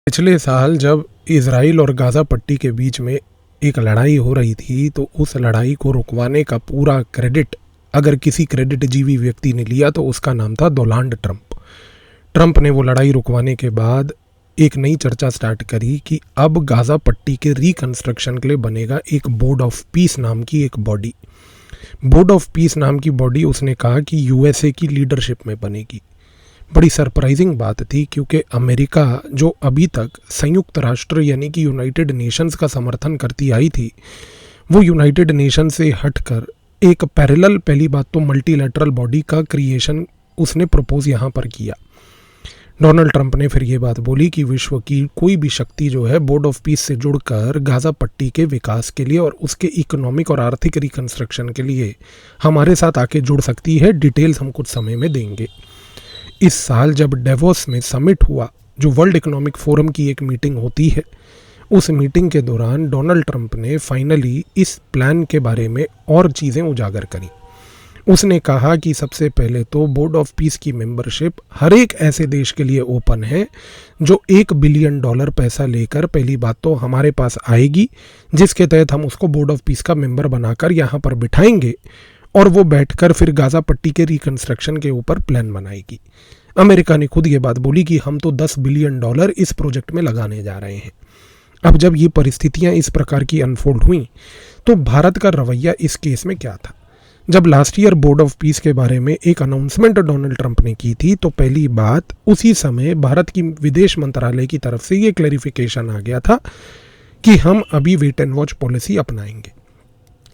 पिछले साल जब इजराइल और गाज़ा पट्टी के बीच में एक लड़ाई हो रही थी तो उस लड़ाई को रुकवाने का पूरा क्रेडिट अगर किसी क्रेडिट जीवी व्यक्ति ने लिया तो उसका नाम था डोनाल्ड ट्रंप। ट्रंप ने वो लड़ाई रुकवाने के बाद एक नई चर्चा स्टार्ट करी कि अब गाज़ा पट्टी के रिकंस्ट्रक्शन के लिए बनेगा एक बोर्ड ऑफ पीस नाम की एक बॉडी। बोर्ड ऑफ पीस नाम की बॉडी उसने कहा कि यूएसए की लीडरशिप में बनेगी। बड़ी सरप्राइजिंग बात थी क्योंकि अमेरिका जो अभी तक संयुक्त राष्ट्र यानी कि यूनाइटेड नेशंस का समर्थन करती आई थी, वो यूनाइटेड नेशन से हटकर एक पैरेलल, पहली बात तो मल्टीलैटरल बॉडी का क्रिएशन उसने प्रपोज यहाँ पर किया। डोनाल्ड ट्रंप ने फिर ये बात बोली कि विश्व की कोई भी शक्ति जो है बोर्ड ऑफ पीस से जुड़कर गाज़ा पट्टी के विकास के लिए और उसके इकोनॉमिक और आर्थिक रिकंस्ट्रक्शन के लिए हमारे साथ आके जुड़ सकती है। डिटेल्स हम कुछ समय में देंगे। इस साल जब डेवोस में समिट हुआ, जो वर्ल्ड इकोनॉमिक फोरम की एक मीटिंग होती है, उस मीटिंग के दौरान डोनाल्ड ट्रंप ने फाइनली इस प्लान के बारे में और चीज़ें उजागर करी। उसने कहा कि सबसे पहले तो बोर्ड ऑफ पीस की मेंबरशिप हर एक ऐसे देश के लिए ओपन है जो $1 बिलियन पैसा लेकर पहली बात तो हमारे पास आएगी, जिसके तहत हम उसको बोर्ड ऑफ पीस का मेंबर बनाकर यहाँ पर बिठाएंगे और वो बैठकर फिर गाज़ा पट्टी के रिकंस्ट्रक्शन के ऊपर प्लान बनाएगी। अमेरिका ने खुद ये बात बोली कि हम तो $10 बिलियन इस प्रोजेक्ट में लगाने जा रहे हैं। अब जब ये परिस्थितियां इस प्रकार की अनफोल्ड हुई तो भारत का रवैया इस केस में क्या था? जब last year board of peace के बारे में एक अनाउंसमेंट डोनाल्ड ट्रंप ने की थी तो पहली बात उसी समय भारत की विदेश मंत्रालय की तरफ से ये क्लैरिफिकेशन आ गया था कि हम अभी वेट एंड वॉच पॉलिसी अपनाएंगे।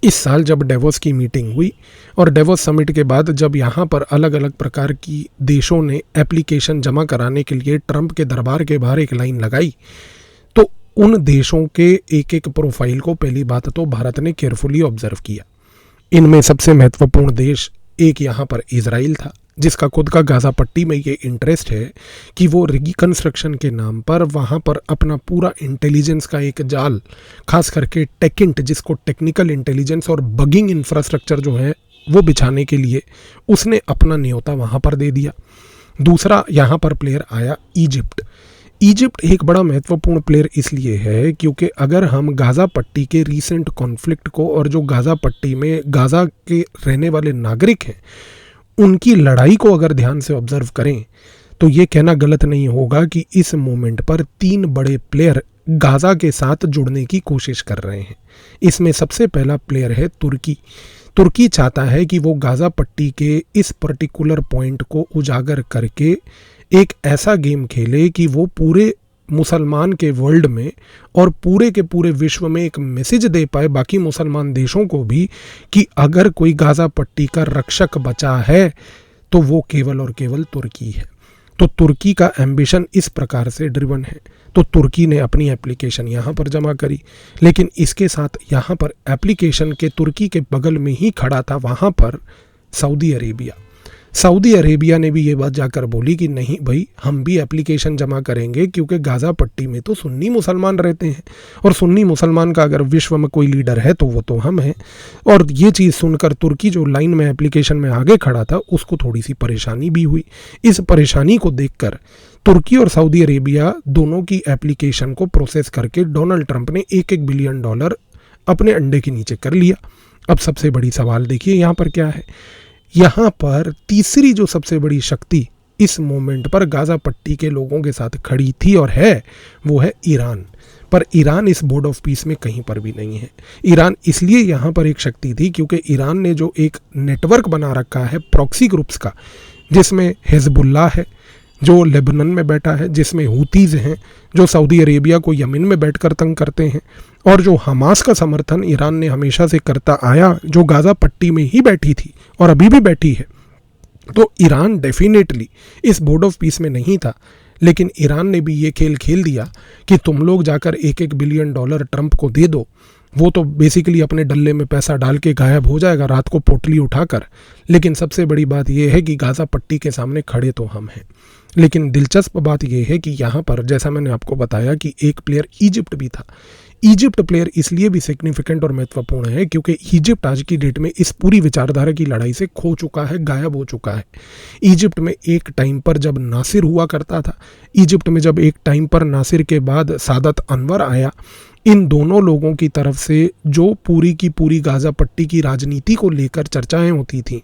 इस साल जब डेवोस की मीटिंग हुई और डेवोस समिट के बाद जब यहाँ पर अलग अलग प्रकार की देशों ने एप्लीकेशन जमा कराने के लिए ट्रंप के दरबार के बाहर एक लाइन लगाई, तो उन देशों के एक एक प्रोफाइल को पहली बात तो भारत ने केयरफुली ऑब्जर्व किया। इनमें सबसे महत्वपूर्ण देश एक यहाँ पर इजराइल था, जिसका खुद का गाज़ा पट्टी में ये इंटरेस्ट है कि वो रिकंस्ट्रक्शन के नाम पर वहाँ पर अपना पूरा इंटेलिजेंस का एक जाल, खास करके टेकिंट, जिसको टेक्निकल इंटेलिजेंस और बगिंग इंफ्रास्ट्रक्चर जो है वो बिछाने के लिए उसने अपना न्योता वहाँ पर दे दिया। दूसरा यहाँ पर प्लेयर आया इजिप्ट। इजिप्ट एक बड़ा महत्वपूर्ण प्लेयर इसलिए है क्योंकि अगर हम गाज़ा पट्टी के रीसेंट कॉन्फ्लिक्ट को और जो गाज़ा पट्टी में गाज़ा के रहने वाले नागरिक हैं उनकी लड़ाई को अगर ध्यान से ऑब्जर्व करें तो ये कहना गलत नहीं होगा कि इस मोमेंट पर 3 बड़े प्लेयर गाज़ा के साथ जुड़ने की कोशिश कर रहे हैं। इसमें सबसे पहला प्लेयर है तुर्की। तुर्की चाहता है कि वो गाज़ा पट्टी के इस पर्टिकुलर पॉइंट को उजागर करके एक ऐसा गेम खेले कि वो पूरे मुसलमान के वर्ल्ड में और पूरे के पूरे विश्व में एक मैसेज दे पाए बाकी मुसलमान देशों को भी कि अगर कोई गाज़ा पट्टी का रक्षक बचा है तो वो केवल और केवल तुर्की है। तो तुर्की का एम्बिशन इस प्रकार से ड्रिवन है। तो तुर्की ने अपनी एप्लीकेशन यहाँ पर जमा करी, लेकिन इसके साथ यहाँ पर एप्लीकेशन के तुर्की के बगल में ही खड़ा था वहाँ पर सऊदी अरेबिया। सऊदी अरेबिया ने भी ये बात जाकर बोली कि नहीं भाई, हम भी एप्लीकेशन जमा करेंगे क्योंकि गाज़ा पट्टी में तो सुन्नी मुसलमान रहते हैं और सुन्नी मुसलमान का अगर विश्व में कोई लीडर है तो वो तो हम हैं। और ये चीज़ सुनकर तुर्की जो लाइन में एप्लीकेशन में आगे खड़ा था उसको थोड़ी सी परेशानी भी हुई। इस परेशानी को देखकर तुर्की और सऊदी अरेबिया दोनों की एप्लीकेशन को प्रोसेस करके डोनाल्ड ट्रंप ने $1 बिलियन अपने अंडे के नीचे कर लिया। अब सबसे बड़ी सवाल देखिए यहाँ पर क्या है। यहाँ पर तीसरी जो सबसे बड़ी शक्ति इस मोमेंट पर गाज़ा पट्टी के लोगों के साथ खड़ी थी और है, वो है ईरान। पर ईरान इस बोर्ड ऑफ पीस में कहीं पर भी नहीं है। ईरान इसलिए यहाँ पर एक शक्ति थी क्योंकि ईरान ने जो एक नेटवर्क बना रखा है प्रॉक्सी ग्रुप्स का, जिसमें हिजबुल्लाह है जो लेबनान में बैठा है, जिसमें हूतीज़ हैं जो सऊदी अरेबिया को यमन में बैठकर तंग करते हैं, और जो हमास का समर्थन ईरान ने हमेशा से करता आया जो गाज़ा पट्टी में ही बैठी थी और अभी भी बैठी है। तो ईरान डेफिनेटली इस बोर्ड ऑफ पीस में नहीं था, लेकिन ईरान ने भी ये खेल खेल दिया कि तुम लोग जाकर $1 बिलियन ट्रंप को दे दो, वो तो बेसिकली अपने डल्ले में पैसा डाल के गायब हो जाएगा रात को पोटली उठाकर। लेकिन सबसे बड़ी बात यह है कि गाज़ा पट्टी के सामने खड़े तो हम हैं। लेकिन दिलचस्प बात यह है कि यहाँ पर जैसा मैंने आपको बताया कि एक प्लेयर इजिप्ट भी था। इजिप्ट प्लेयर इसलिए भी सिग्निफिकेंट और महत्वपूर्ण है क्योंकि इजिप्ट आज की डेट में इस पूरी विचारधारा की लड़ाई से खो चुका है, गायब हो चुका है। इजिप्ट में एक टाइम पर जब नासिर हुआ करता था, इजिप्ट में जब एक टाइम पर नासिर के बाद सादत अनवर आया, इन दोनों लोगों की तरफ से जो पूरी की पूरी गाज़ा पट्टी की राजनीति को लेकर चर्चाएं होती थीं,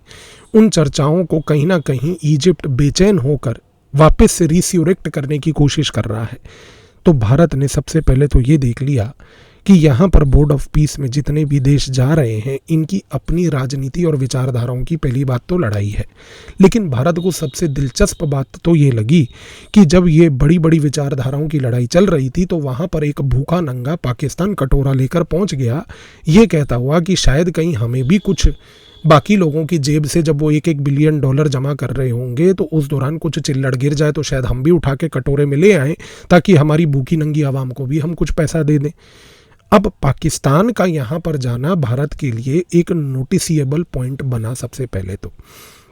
उन चर्चाओं को कहीं ना कहीं इजिप्ट बेचैन होकर वापस से रिस्यूरेक्ट करने की कोशिश कर रहा है। तो भारत ने सबसे पहले तो ये देख लिया कि यहाँ पर बोर्ड ऑफ पीस में जितने भी देश जा रहे हैं, इनकी अपनी राजनीति और विचारधाराओं की पहली बात तो लड़ाई है। लेकिन भारत को सबसे दिलचस्प बात तो ये लगी कि जब ये बड़ी बड़ी विचारधाराओं की लड़ाई चल रही थी तो वहाँ पर एक भूखा नंगा पाकिस्तान कटोरा लेकर पहुँच गया, ये कहता हुआ कि शायद कहीं हमें भी कुछ बाकी लोगों की जेब से जब वो $1-1 बिलियन जमा कर रहे होंगे तो उस दौरान कुछ चिल्लड़ गिर जाए तो शायद हम भी उठा के कटोरे में ले आएँ ताकि हमारी भूखी नंगी आवाम को भी हम कुछ पैसा दे दें। अब पाकिस्तान का यहाँ पर जाना भारत के लिए एक नोटिसिएबल पॉइंट बना सबसे पहले तो,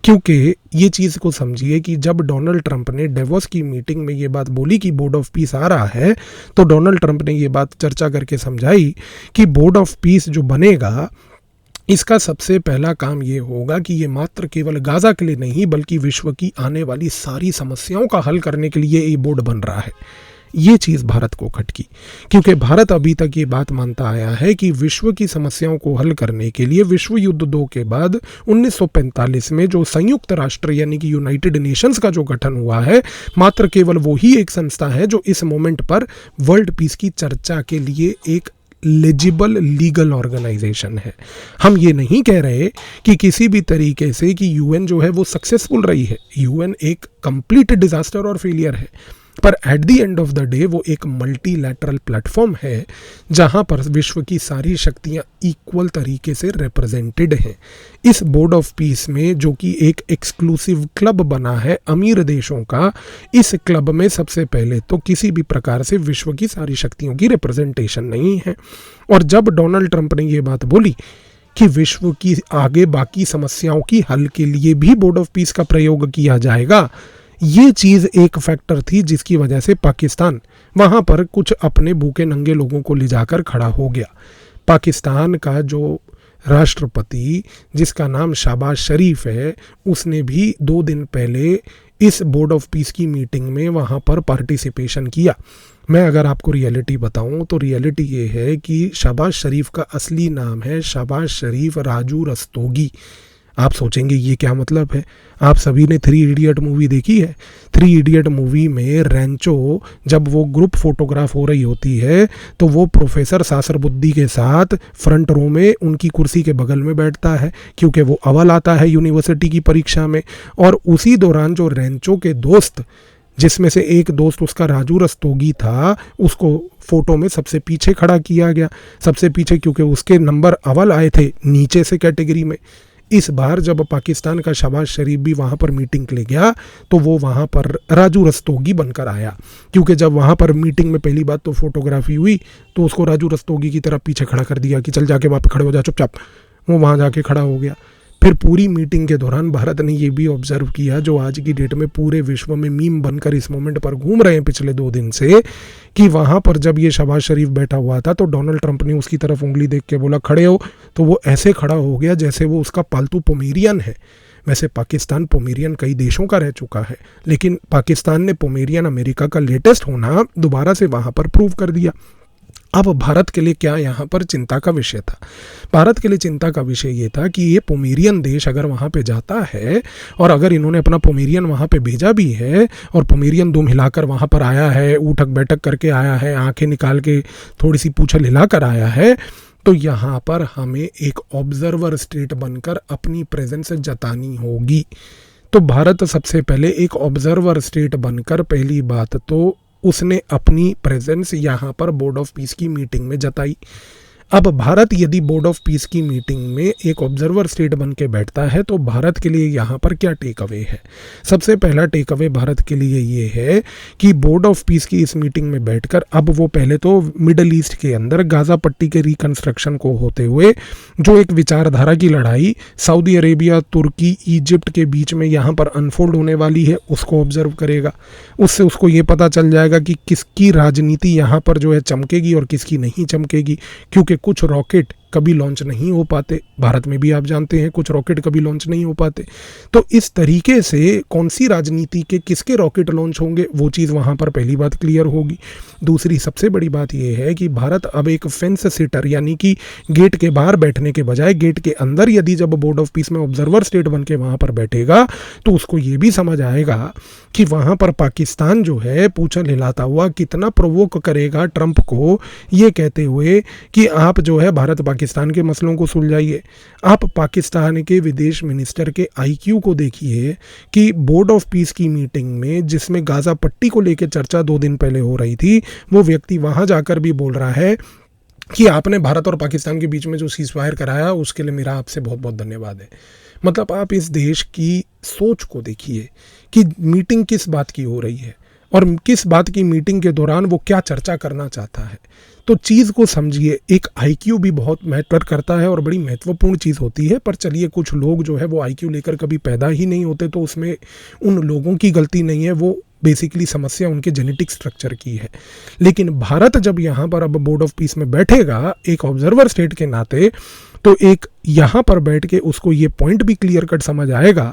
क्योंकि ये चीज़ को समझिए कि जब डोनाल्ड ट्रंप ने डेवोस की मीटिंग में ये बात बोली कि बोर्ड ऑफ पीस आ रहा है, तो डोनाल्ड ट्रंप ने ये बात चर्चा करके समझाई कि बोर्ड ऑफ पीस जो बनेगा इसका सबसे पहला काम ये होगा कि ये मात्र केवल गाज़ा के लिए नहीं बल्कि विश्व की आने वाली सारी समस्याओं का हल करने के लिए ये बोर्ड बन रहा है। ये चीज़ भारत को खटकी क्योंकि भारत अभी तक ये बात मानता आया है कि विश्व की समस्याओं को हल करने के लिए विश्व युद्ध 2 के बाद 1945 में जो संयुक्त राष्ट्र यानी कि यूनाइटेड नेशंस का जो गठन हुआ है, मात्र केवल वो ही एक संस्था है जो इस मोमेंट पर वर्ल्ड पीस की चर्चा के लिए एक लेजिबल लीगल ऑर्गेनाइजेशन है। हम ये नहीं कह रहे कि किसी भी तरीके से कि यूएन जो है वो सक्सेसफुल रही है, यूएन एक कंप्लीट डिजास्टर और फेलियर है, पर at the end of the day वो एक मल्टीलैटरल प्लेटफॉर्म है जहां पर विश्व की सारी शक्तियां इक्वल तरीके से रिप्रेजेंटेड हैं। इस बोर्ड ऑफ पीस में जो कि एक एक्सक्लूसिव क्लब बना है अमीर देशों का, इस क्लब में सबसे पहले तो किसी भी प्रकार से विश्व की सारी शक्तियों की रिप्रेजेंटेशन नहीं है। और जब डोनाल्ड ट्रंप ने ये बात बोली कि विश्व की आगे बाकी समस्याओं की हल के लिए भी बोर्ड ऑफ पीस का प्रयोग किया जाएगा, ये चीज़ एक फैक्टर थी जिसकी वजह से पाकिस्तान वहाँ पर कुछ अपने भूखे नंगे लोगों को ले जाकर खड़ा हो गया। पाकिस्तान का जो राष्ट्रपति जिसका नाम शहबाज शरीफ है, उसने भी 2 दिन पहले इस बोर्ड ऑफ पीस की मीटिंग में वहाँ पर पार्टिसिपेशन किया। मैं अगर आपको रियलिटी बताऊं तो रियलिटी ये है कि शहबाज शरीफ का असली नाम है शहबाज शरीफ राजू रस्तोगी। आप सोचेंगे ये क्या मतलब है। आप सभी ने 3 इडियट मूवी देखी है। 3 इडियट मूवी में रैंचो जब वो ग्रुप फोटोग्राफ हो रही होती है तो वो प्रोफेसर सासरबुद्दी के साथ फ्रंट रो में उनकी कुर्सी के बगल में बैठता है क्योंकि वो अव्वल आता है यूनिवर्सिटी की परीक्षा में। और उसी दौरान जो रैंचो के दोस्त, जिसमें से एक दोस्त उसका राजू रस्तोगी था, उसको फोटो में सबसे पीछे खड़ा किया गया। सबसे पीछे क्योंकि उसके नंबर अव्वल आए थे नीचे से कैटेगरी में। इस बार जब पाकिस्तान का शहबाज शरीफ भी वहाँ पर मीटिंग के लिए गया तो वो वहाँ पर राजू रस्तोगी बनकर आया, क्योंकि जब वहाँ पर मीटिंग में पहली बात तो फोटोग्राफी हुई तो उसको राजू रस्तोगी की तरफ पीछे खड़ा कर दिया कि चल जाके वहाँ पर खड़े हो जा चुपचाप। वो वहाँ जाके खड़ा हो गया। फिर पूरी मीटिंग के दौरान भारत ने ये भी ऑब्जर्व किया, जो आज की डेट में पूरे विश्व में मीम बनकर इस मोमेंट पर घूम रहे हैं पिछले 2 दिन से, कि वहाँ पर जब ये शहबाज शरीफ बैठा हुआ था तो डोनाल्ड ट्रंप ने उसकी तरफ उंगली देख के बोला खड़े हो, तो वो ऐसे खड़ा हो गया जैसे वो उसका पालतू पोमेरियन है। वैसे पाकिस्तान पोमेरियन कई देशों का रह चुका है, लेकिन पाकिस्तान ने पोमेरियन अमेरिका का लेटेस्ट होना दोबारा से वहाँ पर प्रूव कर दिया। अब भारत के लिए क्या यहाँ पर चिंता का विषय था? भारत के लिए चिंता का विषय ये था कि ये पोमेरियन देश अगर वहाँ पे जाता है और अगर इन्होंने अपना पोमेरियन वहाँ पे भेजा भी है और पोमेरियन दुम हिलाकर वहाँ पर आया है, उठक बैठक करके आया है, आंखें निकाल के थोड़ी सी पूंछल हिलाकर आया है, तो यहाँ पर हमें एक ऑब्जर्वर स्टेट बनकर अपनी प्रेजेंस जतानी होगी। तो भारत सबसे पहले एक ऑब्जर्वर स्टेट बनकर पहली बात तो उसने अपनी प्रेजेंस यहाँ पर बोर्ड ऑफ पीस की मीटिंग में जताई। अब भारत यदि बोर्ड ऑफ पीस की मीटिंग में एक ऑब्जर्वर स्टेट बन के बैठता है तो भारत के लिए यहाँ पर क्या टेक अवे है? सबसे पहला टेक अवे भारत के लिए ये है कि बोर्ड ऑफ पीस की इस मीटिंग में बैठकर अब वो पहले तो मिडल ईस्ट के अंदर गाजा पट्टी के रिकंस्ट्रक्शन को होते हुए जो एक विचारधारा की लड़ाई सऊदी अरेबिया, तुर्की, इजिप्ट के बीच में यहाँ पर अनफोल्ड होने वाली है उसको ऑब्जर्व करेगा। उससे उसको ये पता चल जाएगा कि किसकी राजनीति यहाँ पर जो है चमकेगी और किसकी नहीं चमकेगी, क्योंकि कुछ रॉकेट कभी लॉन्च नहीं हो पाते। भारत में भी आप जानते हैं कुछ रॉकेट कभी लॉन्च नहीं हो पाते। तो इस तरीके से कौन सी राजनीति के किसके रॉकेट लॉन्च होंगे वो चीज़ वहाँ पर पहली बात क्लियर होगी। दूसरी सबसे बड़ी बात यह है कि भारत अब एक फेंस सिटर यानी कि गेट के बाहर बैठने के बजाय गेट के अंदर यदि जब बोर्ड ऑफ पीस में ऑब्जर्वर स्टेट बन के वहाँ पर बैठेगा तो उसको ये भी समझ आएगा कि वहाँ पर पाकिस्तान जो है पूंछ हिलाता हुआ कितना प्रोवोक करेगा ट्रंप को, ये कहते हुए कि आप जो है भारत पाकिस्तान के मसलों को सुलझाइए। आप पाकिस्तान के विदेश मिनिस्टर के आईक्यू को देखिए कि बोर्ड ऑफ पीस की मीटिंग में जिसमें गाजा पट्टी को लेकर चर्चा 2 दिन पहले हो रही थी, वो व्यक्ति वहां जाकर भी बोल रहा है कि आपने भारत और पाकिस्तान के बीच में जो सीज़फायर कराया उसके लिए मेरा आपसे बहुत बहुत धन्यवाद है। मतलब आप इस देश की सोच को देखिए कि मीटिंग किस बात की हो रही है और किस बात की मीटिंग के दौरान वो क्या चर्चा करना चाहता है। तो चीज़ को समझिए, एक आईक्यू भी बहुत मैटर करता है और बड़ी महत्वपूर्ण चीज़ होती है। पर चलिए कुछ लोग जो है वो आईक्यू लेकर कभी पैदा ही नहीं होते, तो उसमें उन लोगों की गलती नहीं है, वो बेसिकली समस्या उनके जेनेटिक स्ट्रक्चर की है। लेकिन भारत जब यहाँ पर अब बोर्ड ऑफ पीस में बैठेगा एक ऑब्जर्वर स्टेट के नाते, तो एक यहाँ पर बैठ के उसको ये पॉइंट भी क्लियर कट समझ आएगा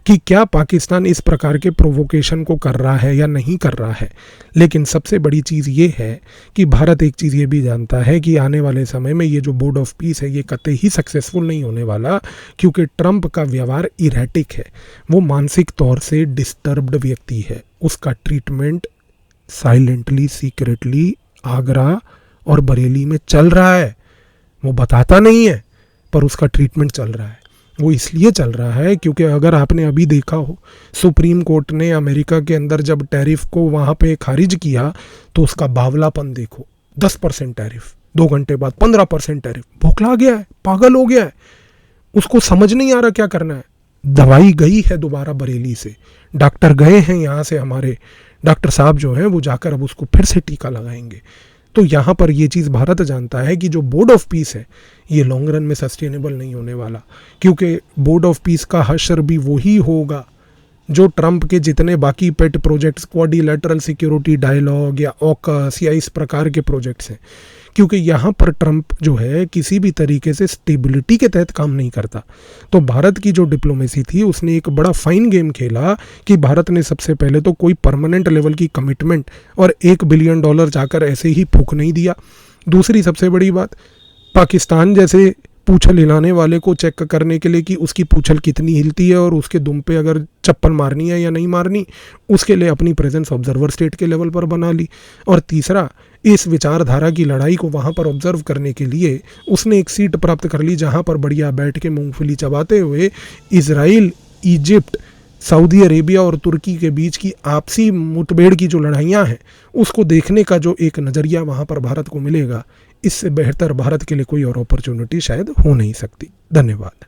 कि क्या पाकिस्तान इस प्रकार के प्रोवोकेशन को कर रहा है या नहीं कर रहा है। लेकिन सबसे बड़ी चीज़ ये है कि भारत एक चीज़ ये भी जानता है कि आने वाले समय में ये जो बोर्ड ऑफ पीस है ये कतई ही सक्सेसफुल नहीं होने वाला, क्योंकि ट्रंप का व्यवहार इरेटिक है, वो मानसिक तौर से डिस्टर्ब्ड व्यक्ति है। उसका ट्रीटमेंट साइलेंटली सीक्रेटली आगरा और बरेली में चल रहा है, वो बताता नहीं है पर उसका ट्रीटमेंट चल रहा है। वो इसलिए चल रहा है क्योंकि अगर आपने अभी देखा हो सुप्रीम कोर्ट ने अमेरिका के अंदर जब टैरिफ को वहाँ पे खारिज किया तो उसका बावलापन देखो। 10% टैरिफ, 2 घंटे बाद 15% टैरिफ। भोखला गया है, पागल हो गया है, उसको समझ नहीं आ रहा क्या करना है। दवाई गई है दोबारा बरेली से, डॉक्टर गए हैं यहाँ से, हमारे डॉक्टर साहब जो हैं वो जाकर अब उसको फिर से टीका लगाएंगे। तो यहाँ पर ये चीज़ भारत जानता है कि जो बोर्ड ऑफ पीस है ये लॉन्ग रन में सस्टेनेबल नहीं होने वाला, क्योंकि बोर्ड ऑफ पीस का हशर भी वही होगा जो ट्रंप के जितने बाकी पेट प्रोजेक्ट्स, क्वाड्रिलैटरल सिक्योरिटी डायलॉग या ऑकस या इस प्रकार के प्रोजेक्ट्स हैं। क्योंकि यहाँ पर ट्रंप जो है किसी भी तरीके से स्टेबिलिटी के तहत काम नहीं करता। तो भारत की जो डिप्लोमेसी थी उसने एक बड़ा फाइन गेम खेला कि भारत ने सबसे पहले तो कोई परमानेंट लेवल की कमिटमेंट और $1 बिलियन जाकर ऐसे ही फूंक नहीं दिया। दूसरी सबसे बड़ी बात, पाकिस्तान जैसे पूंछल हिलाने वाले को चेक करने के लिए कि उसकी पूंछल कितनी हिलती है और उसके दुम पे अगर चप्पल मारनी है या नहीं मारनी, उसके लिए अपनी प्रेजेंस ऑब्जर्वर स्टेट के लेवल पर बना ली। और तीसरा, इस विचारधारा की लड़ाई को वहाँ पर ऑब्जर्व करने के लिए उसने एक सीट प्राप्त कर ली जहाँ पर बढ़िया बैठ के मूंगफली चबाते हुए इजराइल, इजिप्ट, सऊदी अरेबिया और तुर्की के बीच की आपसी मुठभेड़ की जो लड़ाइयाँ हैं उसको देखने का जो एक नज़रिया वहाँ पर भारत को मिलेगा, इससे बेहतर भारत के लिए कोई और अपॉर्चुनिटी शायद हो नहीं सकती। धन्यवाद।